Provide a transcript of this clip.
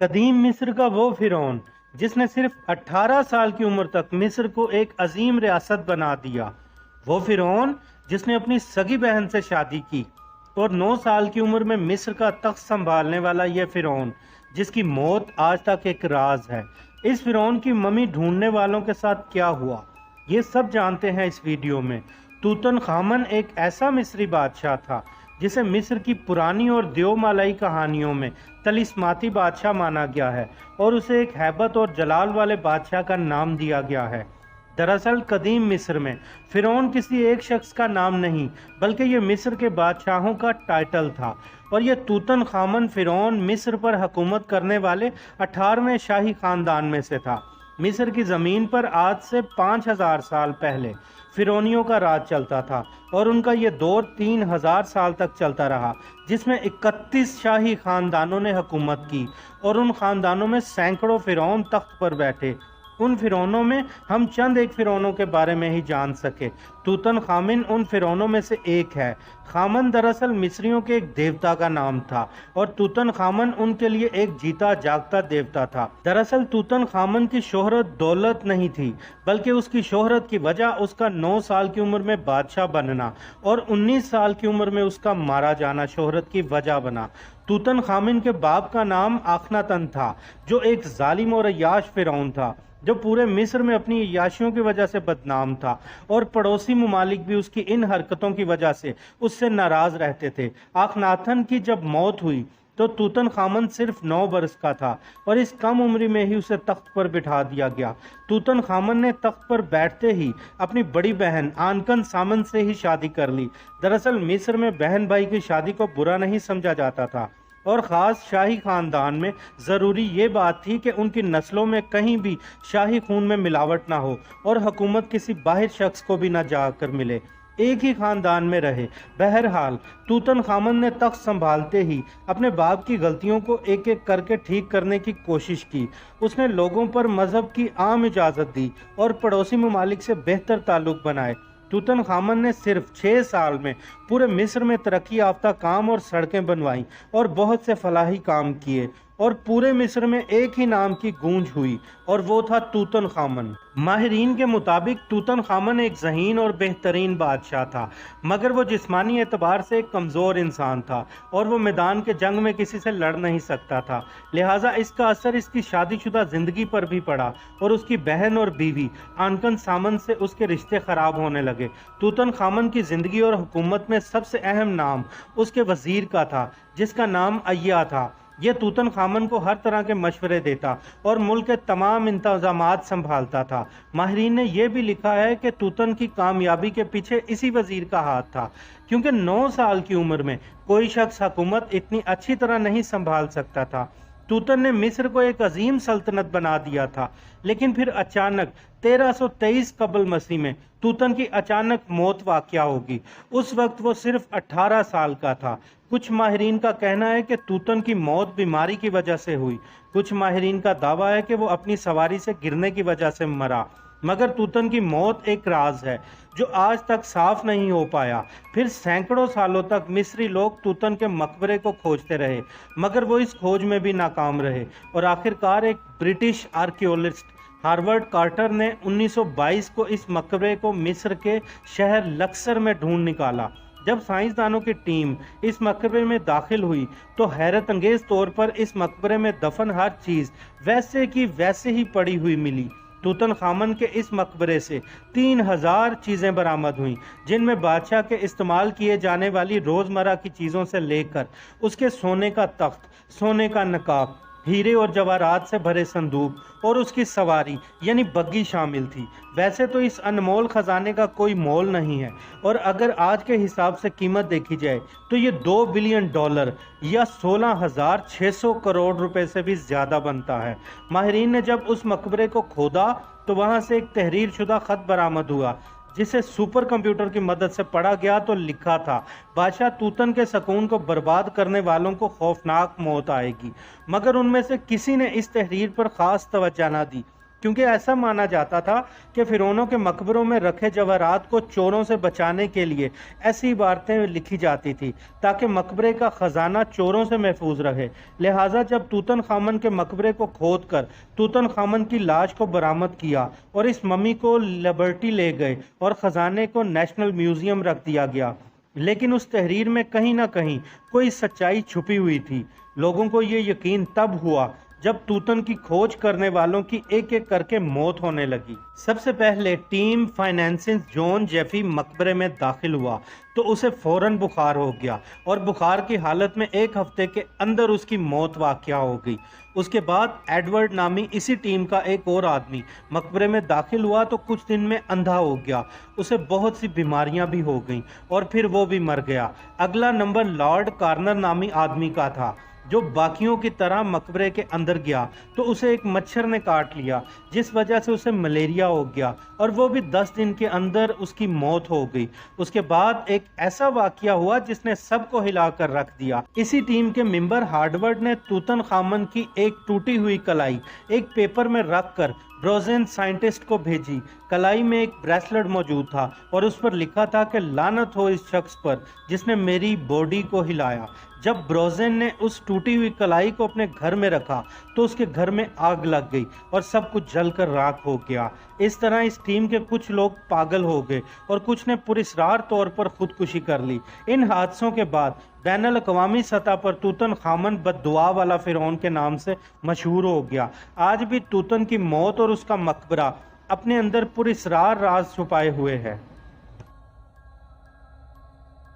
कदीम मिस्र का वो फिरौन जिसने सिर्फ 18 साल की उम्र तक मिस्र को एक अजीम रियासत बना दिया। वो फिरौन जिसने अपनी सगी बहन से शादी की और 9 साल की उम्र में मिस्र का तख्त संभालने वाला ये फिरौन जिसकी मौत आज तक एक राज है। इस फिरौन की मम्मी ढूंढने वालों के साथ क्या हुआ, ये सब जानते हैं इस वीडियो में। तूतनखामन एक ऐसा मिस्री बादशाह था जिसे मिस्र की पुरानी और देवमालाई कहानियों में तलिस्माती बादशाह माना गया है और उसे एक हैबत और जलाल वाले बादशाह का नाम दिया गया है। दरअसल कदीम मिस्र में फिरौन किसी एक शख्स का नाम नहीं बल्कि ये मिस्र के बादशाहों का टाइटल था और ये तूतनखामन फिरौन मिस्र पर हुकूमत करने वाले 18वें शाही खानदान में से था। मिस्र की ज़मीन पर आज से 5000 साल पहले फिरौनियों का राज चलता था और उनका ये दौर 3000 साल तक चलता रहा, जिसमें 31 शाही खानदानों ने हुकूमत की और उन खानदानों में सैकड़ों फिरौन तख्त पर बैठे। उन फिरौनों में हम चंद एक फिरौनों के बारे में ही जान सके। तूतनखामिन उन फिरौनों में से एक है। खामन दरअसल मिस्रियों के एक देवता का नाम था और तूतनखामन उनके लिए एक जीता जागता देवता था। दरअसल तूतनखामन की शोहरत दौलत नहीं थी बल्कि उसकी शोहरत की वजह उसका 9 साल की उम्र में बादशाह बनना और 19 साल की उम्र में उसका मारा जाना शोहरत की वजह बना। तूतनखामिन के बाप का नाम आखनातन था जो एक जालिम और अय्याश फिरौन था जो पूरे मिस्र में अपनी अय्याशियों की वजह से बदनाम था और पड़ोसी ममालिक भी उसकी इन हरकतों की वजह से उससे नाराज रहते थे। आखनातन की जब मौत हुई तो तूतनखामन सिर्फ 9 बरस का था और इस कम उम्र में ही उसे तख्त पर बिठा दिया गया। तूतनखामन ने तख्त पर बैठते ही अपनी बड़ी बहन आनकन सामन से ही शादी कर ली। दरअसल मिस्र में बहन भाई की शादी को बुरा नहीं समझा जाता था और ख़ास शाही ख़ानदान में ज़रूरी ये बात थी कि उनकी नस्लों में कहीं भी शाही खून में मिलावट ना हो और हुकूमत किसी बाहर शख्स को भी ना जाकर मिले, एक ही ख़ानदान में रहे। बहरहाल तूतनखामन ने तख्त संभालते ही अपने बाप की गलतियों को एक एक करके ठीक करने की कोशिश की। उसने लोगों पर मज़हब की आम इजाज़त दी और पड़ोसी ममालिक से बेहतर ताल्लुक़ बनाए। तूतनखामन ने सिर्फ 6 साल में पूरे मिस्र में तरक्की याफ्ता काम और सड़कें बनवाईं और बहुत से फलाही काम किए और पूरे मिस्र में एक ही नाम की गूंज हुई और वो था तूतनखामन। माहिरीन के मुताबिक तूतनखामन एक ज़हीन और बेहतरीन बादशाह था, मगर वो जिस्मानी एतबार से एक कमज़ोर इंसान था और वो मैदान के जंग में किसी से लड़ नहीं सकता था। लिहाजा इसका असर इसकी शादीशुदा ज़िंदगी पर भी पड़ा और उसकी बहन और बीवी आनकन सामन से उसके रिश्ते ख़राब होने लगे। तूतनखामन की ज़िंदगी और हुकूमत में सबसे अहम नाम उसके वज़ीर का था जिसका नाम अय्या था। यह तूतनखामन को हर तरह के मशवरे देता और मुल्क के तमाम इंतजामात संभालता था। माहिरीन ने यह भी लिखा है कि तूतन की कामयाबी के पीछे इसी वजीर का हाथ था, क्योंकि 9 साल की उम्र में कोई शख्स हुकूमत इतनी अच्छी तरह नहीं संभाल सकता था। तूतन ने मिस्र को एक अजीम सल्तनत बना दिया था, लेकिन फिर अचानक 1323 कबल मसीह में तूतन की अचानक मौत वाक़या होगी। उस वक्त वो सिर्फ 18 साल का था। कुछ माहिरीन का कहना है कि तूतन की मौत बीमारी की वजह से हुई। कुछ माहिरीन का दावा है कि वो अपनी सवारी से गिरने की वजह से मरा। मगर तूतन की मौत एक राज है जो आज तक साफ नहीं हो पाया। फिर सैकड़ों सालों तक मिस्री लोग तूतन के मकबरे को खोजते रहे, मगर वो इस खोज में भी नाकाम रहे और आखिरकार एक ब्रिटिश आर्कियोलॉजिस्ट हार्वर्ड कार्टर ने 1922 को इस मकबरे को मिस्र के शहर लक्सर में ढूंढ निकाला। जब साइंसदानों की टीम इस मकबरे में दाखिल हुई तो हैरत अंगेज तौर पर इस मकबरे में दफन हर चीज़ वैसे की वैसे ही पड़ी हुई मिली। तूतनखामन के इस मकबरे से 3000 चीज़ें बरामद हुईं, जिनमें बादशाह के इस्तेमाल किए जाने वाली रोज़मर्रा की चीज़ों से लेकर उसके सोने का तख्त, सोने का नकाब, हीरे और जवाहरात से भरे संदूक और उसकी सवारी यानी बग्गी शामिल थी। वैसे तो इस अनमोल ख़जाने का कोई मोल नहीं है और अगर आज के हिसाब से कीमत देखी जाए तो ये $2 बिलियन या 16,600 करोड़ रुपए से भी ज़्यादा बनता है। माहिरीन ने जब उस मकबरे को खोदा तो वहाँ से एक तहरीर शुदा ख़त बरामद हुआ जिसे सुपर कंप्यूटर की मदद से पढ़ा गया तो लिखा था, बादशाह तूतन के सकून को बर्बाद करने वालों को खौफनाक मौत आएगी। मगर उनमें से किसी ने इस तहरीर पर ख़ास तवज्जो न दी क्योंकि ऐसा माना जाता था कि फिरौनों के मकबरों में रखे जवाहरात को चोरों से बचाने के लिए ऐसी इबारतें लिखी जाती थी ताकि मकबरे का खजाना चोरों से महफूज रहे। लिहाजा जब तूतन खामन के मकबरे को खोद कर तूतन खामन की लाश को बरामद किया और इस मम्मी को लिबर्टी ले गए और खजाने को नेशनल म्यूजियम रख दिया गया, लेकिन उस तहरीर में कहीं ना कहीं कोई सच्चाई छुपी हुई थी। लोगों को ये यकीन तब हुआ जब तूतन की खोज करने वालों की एक एक करके मौत होने लगी। सबसे पहले टीम फाइनेंसिस जॉन जेफी मकबरे में दाखिल हुआ तो उसे फौरन बुखार हो गया और बुखार की हालत में 1 हफ्ते के अंदर उसकी मौत वाक़या हो गई। उसके बाद एडवर्ड नामी इसी टीम का एक और आदमी मकबरे में दाखिल हुआ तो कुछ दिन में अंधा हो गया। उसे बहुत सी बीमारियां भी हो गईं और फिर वो भी मर गया। अगला नंबर लॉर्ड कार्नर नामी आदमी का था जो बाकियों की तरह मकबरे के अंदर गया तो उसे एक मच्छर ने काट लिया जिस वजह से उसे मलेरिया हो गया और वो भी 10 दिन के अंदर उसकी मौत हो गई। उसके बाद एक ऐसा वाकया हुआ जिसने सबको हिलाकर रख दिया। इसी टीम के मेंबर हार्डवर्ड ने तूतन खामन की एक टूटी हुई कलाई एक पेपर में रख कर ब्रोजेन साइंटिस्ट को भेजी। कलाई में एक ब्रेसलेट मौजूद था और उस पर लिखा था कि लानत हो इस शख्स पर जिसने मेरी बॉडी को हिलाया। जब ब्रोजेन ने उस टूटी हुई कलाई को अपने घर में रखा तो उसके घर में आग लग गई और सब कुछ जलकर राख हो गया। इस तरह इस टीम के कुछ लोग पागल हो गए और कुछ ने पुरस्रार तौर पर खुदकुशी कर ली। इन हादसों के बाद बैनुल अक़वामी सतह पर तूतन खामन बद्दुआ वाला फिरौन के नाम से मशहूर हो गया। आज भी तूतन की मौत और उसका मकबरा अपने अंदर पुरस्रार राज छुपाए हुए है।